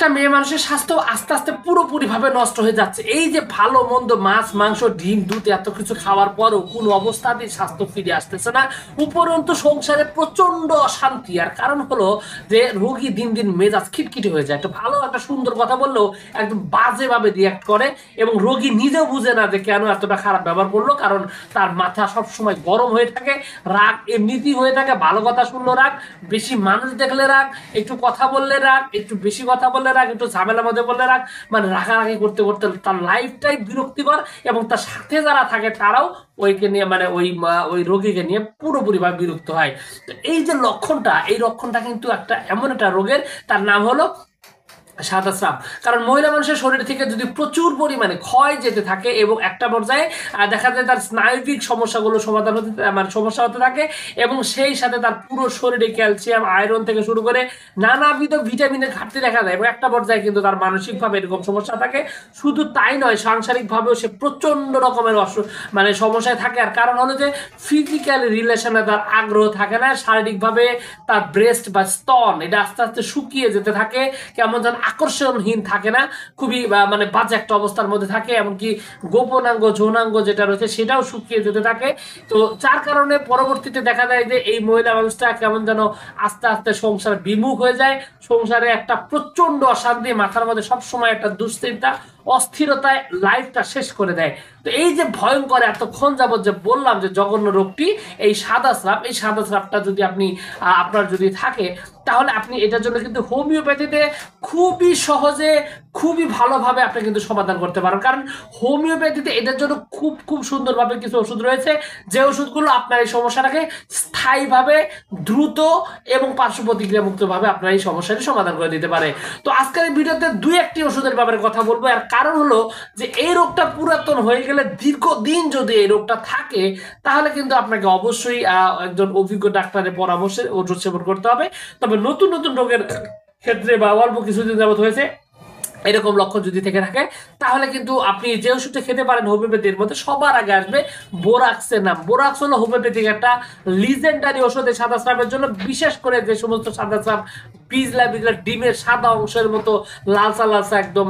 একটা মেয়ে মানুষের স্বাস্থ্য আস্তে আস্তে পুরোপুরিভাবে নষ্ট হয়ে যাচ্ছে। এই যে ভালো মন্দ মাছ মাংস ডিম দুধ এত কিছু খাওয়ার পরেও কোনো অবস্থাতেই স্বাস্থ্য ফিরে আসতেছে না, উপরন্তু সংসারে প্রচন্ড অশান্তি। আর কারণ হলো যে রোগী দিন দিন মেজাজ খিটখিটে হয়ে যায়, একটা ভালো একটা সুন্দর কথা বললেও একদম বাজেভাবে রিয়াক্ট করে, এবং রোগী নিজেও বুঝে না যে কেন এতটা খারাপ ব্যবহার করলো, কারণ তার মাথা সবসময় গরম হয়ে থাকে, রাগ এমনিতেই হয়ে থাকে, ভালো কথা শুনলো রাগ, বেশি মানুষ দেখলে রাগ, একটু কথা বললে রাগ, একটু বেশি কথা বললে রাগ, একটু ঝামেলার মধ্যে বললে রাগ, মানে রাগারাগি করতে করতে তার লাইফটাই বিরক্তিকর, এবং তার সাথে যারা থাকে তারাও ওইকে নিয়ে মানে ওই রোগীকে নিয়ে পুরোপুরিভাবে বিরক্ত হয়। তো এই যে লক্ষণটা, এই লক্ষণটা কিন্তু একটা এমন একটা রোগের, তার নাম হলো সাদা স্রাব। কারণ মহিলা মানুষের শরীর থেকে যদি প্রচুর পরিমাণে ক্ষয় যেতে থাকে এবং একটা পর্যায়ে দেখা যায় তার স্নায়বিক সমস্যাগুলো সমাধান হতে মানে সমস্যা হতে থাকে, এবং সেই সাথে তার পুরো শরীরে ক্যালসিয়াম আয়রন থেকে শুরু করে নানাবিধ ভিটামিনের ঘাটতি দেখা যায়, এবং একটা পর্যায়ে কিন্তু তার মানসিকভাবে এরকম সমস্যা থাকে। শুধু তাই নয়, সাংসারিকভাবেও সে প্রচন্ড রকমের মানে সমস্যায় থাকে। আর কারণ হলো যে ফিজিক্যাল রিলেশনে তার আগ্রহ থাকে না, শারীরিকভাবে তার ব্রেস্ট বা স্তন এটা আস্তে আস্তে শুকিয়ে যেতে থাকে, কেমন যেন আকর্ষণহীন থাকে না, খুবই মানে বাজে একটা অবস্থার মধ্যে থাকে, এমনকি গোপনাঙ্গ যৌনাঙ্গ যেটা রয়েছে সেটাও শুকিয়ে যেতে থাকে। তো যার কারণে পরবর্তীতে দেখা যায় যে এই মহিলা মানুষটা কেমন যেন আস্তে আস্তে সংসার বিমুখ হয়ে যায়, সংসারে একটা প্রচন্ড অশান্তি, মাথার মধ্যে সবসময় একটা দুশ্চিন্তা অস্থিরতায় লাইফটা শেষ করে দেয়। তো এই যে ভয়ঙ্কর এতক্ষণ যাবত যে বললাম যে জঘন্য রোগটি এই সাদা স্রাব, এই সাদা স্রাবটা যদি আপনি আপনার যদি থাকে, তাহলে আপনি এটার জন্য কিন্তু হোমিওপ্যাথিতে খুবই সহজে খুবই ভালোভাবে আপনি কিন্তু সমাধান করতে পারেন। কারণ হোমিওপ্যাথিতে এটার জন্য খুব খুব সুন্দরভাবে কিছু ওষুধ রয়েছে, যে ওষুধগুলো আপনার এই সমস্যাটাকে স্থায়ীভাবে দ্রুত এবং পার্শ্ব প্রতিক্রিয়া মুক্তভাবে আপনার এই সমস্যাটি সমাধান করে দিতে পারে। তো আজকের এই ভিডিওতে দুই একটি ওষুধের ব্যাপারে কথা বলবো। আর কারণ হলো যে এই রোগটা পুরাতন হয়ে গেলে দীর্ঘদিন যদি এই রোগটা থাকে, তাহলে কিন্তু আপনাকে অবশ্যই একজন অভিজ্ঞ ডাক্তারের পরামর্শে ওষুধ সেবন করতে হবে। তবে নতুন নতুন রোগের ক্ষেত্রে বা অল্প কিছুদিন যাবত হয়েছে এরকম লক্ষণ যদি থেকে থাকে, তাহলে কিন্তু আপনি যে ওষুধটা খেতে পারেন হোমিওপ্যাথির মধ্যে সবার আগে আসবে বোরাক্সের নাম। বোরাক্স হলো হোমিওপ্যাথিক একটা লিজেন্ডারি ওষুধ এই সাদা স্রাবের জন্য, বিশেষ করে যে সমস্ত সাদা স্রাব পিজলা বিজলা ডিমের সাদা অংশের মতো লালসা লালসা একদম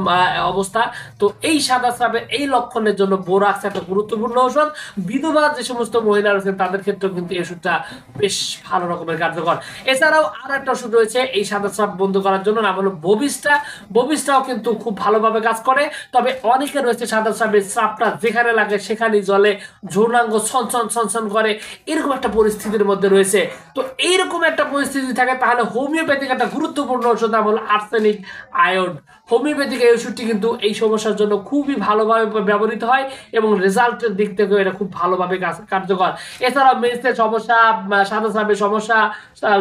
অবস্থা, তো এই সাদা স্রাবের এই লক্ষণের জন্য বোরাক্স একটা গুরুত্বপূর্ণ ওষুধ। বিধবা যে সমস্ত মহিলা রয়েছেন তাদের ক্ষেত্রেও কিন্তু এই ওষুধটা বেশ ভালো রকমের কার্যকর। এছাড়াও আর একটা ওষুধ রয়েছে এই সাদা স্রাব বন্ধ করার জন্য, নাম হলো ববিস্টা। ববিস্টাও কিন্তু খুব ভালোভাবে কাজ করে। তবে অনেকে রয়েছে সাদা স্রাবের স্রাবটা যেখানে লাগে সেখানেই জলে, যৌনাঙ্গ ছনছন ছনছন করে, এরকম একটা পরিস্থিতির মধ্যে রয়েছে। তো এইরকম একটা পরিস্থিতি থাকে, তাহলে হোমিওপ্যাথিক একটা গুরুত্বপূর্ণ ওষুধ নাম হলো আর্সেনিক আয়ন। হোমিওপ্যাথিক এই ওষুধটি কিন্তু এই সমস্যার জন্য খুবই ভালোভাবে ব্যবহৃত হয় এবং রেজাল্টের দিক থেকেও এটা খুব ভালোভাবে কার্যকর। এছাড়াও মেন্সের সমস্যা, সাদা স্রাবের সমস্যা,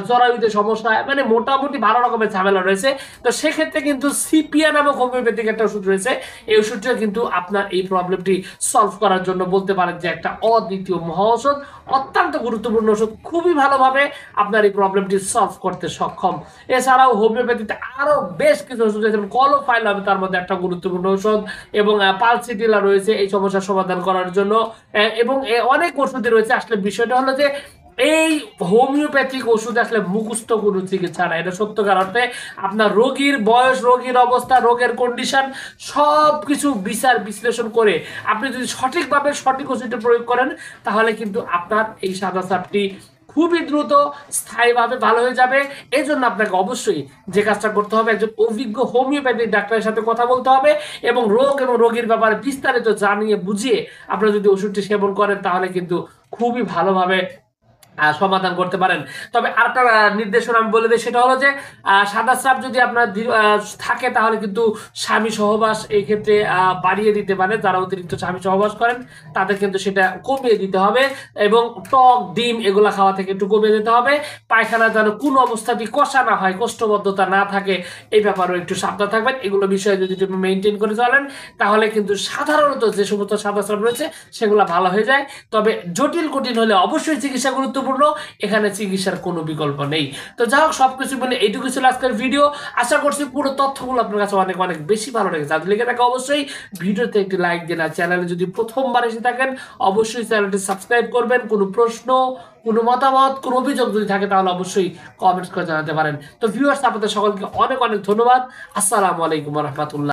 জরায়ুতে সমস্যা, মানে মোটামুটি ভালো রকমের ঝামেলা রয়েছে। তো সেক্ষেত্রে কিন্তু সিপিয়া নামক হোমিওপ্যাথিক একটা ওষুধ রয়েছে, এই ওষুধটা কিন্তু আপনার এই প্রবলেমটি সলভ করার জন্য বলতে পারেন যে একটা অদ্বিতীয় মহা ওষুধ, অত্যন্ত গুরুত্বপূর্ণ ওষুধ, খুবই ভালোভাবে আপনার এই প্রবলেমটি সলভ করতে সক্ষম। এছাড়াও হোমিওপ্যাথিতে আরো বেশ কিছু ওষুধ রয়েছে, যেমন কলোফাইল হবে তার মধ্যে একটা গুরুত্বপূর্ণ ওষুধ, এবং পালসিটিলা রয়েছে এই সমস্যার সমাধান করার জন্য, এবং অনেক ওষুধই রয়েছে। আসলে বিষয়টা হলো যে এই হোমিওপ্যাথিক ওষুধ আসলে মুখস্থ কোনো চিকিৎসা না, এটা সত্যকার অর্থে আপনার রোগীর বয়স, রোগীর অবস্থা, রোগের কন্ডিশন সব কিছু বিচার বিশ্লেষণ করে আপনি যদি সঠিকভাবে সঠিক ওষুধটা প্রয়োগ করেন, তাহলে কিন্তু আপনার এই সাদা স্রাবটি খুবই দ্রুত স্থায়ীভাবে ভালো হয়ে যাবে। এই জন্য আপনাকে অবশ্যই যে কাজটা করতে হবে, একজন অভিজ্ঞ হোমিওপ্যাথিক ডাক্তারের সাথে কথা বলতে হবে, এবং রোগ এবং রোগীর ব্যাপারে বিস্তারিত জানিয়ে বুঝিয়ে আপনারা যদি ওষুধটি সেবন করেন, তাহলে কিন্তু খুবই ভালোভাবে সমাধান করতে পারেন। তবে আরেকটা নির্দেশনা আমি বলে দিই, সেটা হলো যে সাদা স্রাব যদি আপনার থাকে, তাহলে কিন্তু স্বামী সহবাস এই ক্ষেত্রে বাড়িয়ে দিতে পারে। যারা অতিরিক্ত স্বামী সহবাস করেন তাদের কিন্তু সেটা কমিয়ে দিতে হবে, এবং টক ডিম এগুলা খাওয়া থেকে একটু কমিয়ে দিতে হবে। পায়খানা যেন কোনো অবস্থাতেই কষা না হয়, কোষ্ঠবদ্ধতা না থাকে, এই ব্যাপারেও একটু সাবধান থাকবেন। এগুলো বিষয়ে যদি তুমি মেনটেন করে চলেন, তাহলে কিন্তু সাধারণত যে সমস্ত সাদা স্রাব রয়েছে সেগুলো ভালো হয়ে যায়। তবে জটিল কঠিন হলে অবশ্যই চিকিৎসা গুরুত্ব গুরুত্বপূর্ণ, এখানে চিকিৎসার কোনো বিকল্প নেই। তো যাই হোক, সবকিছু বলে এইটুকু ছিল আজকের ভিডিও। আশা করছি পুরো তথ্যগুলো আপনার কাছে অনেক অনেক বেশি ভালো লেগেছে। যাদের লেগে থাকে অবশ্যই ভিডিওতে একটি লাইক দিন, আর চ্যানেলে যদি প্রথমবার এসে থাকেন অবশ্যই চ্যানেলটি সাবস্ক্রাইব করবেন। কোনো প্রশ্ন, কোনো মতামত, কোনো অভিযোগ যদি থাকে তাহলে অবশ্যই কমেন্টস করে জানাতে পারেন। তো ভিউয়ার্স, আপনাদের সকলকে অনেক অনেক ধন্যবাদ। আসসালামু আলাইকুম রহমতুল্লাহ।